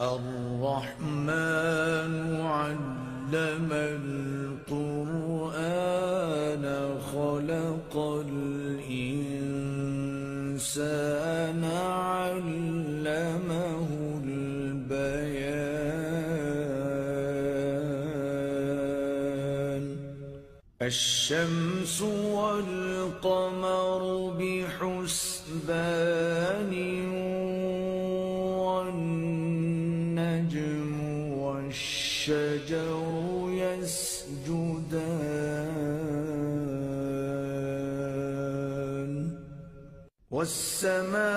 الرحمن علم القرآن خلق الإنسان علمه البيان الشمس والقمر بحسبان والنجم والشجر يسجدان والسماء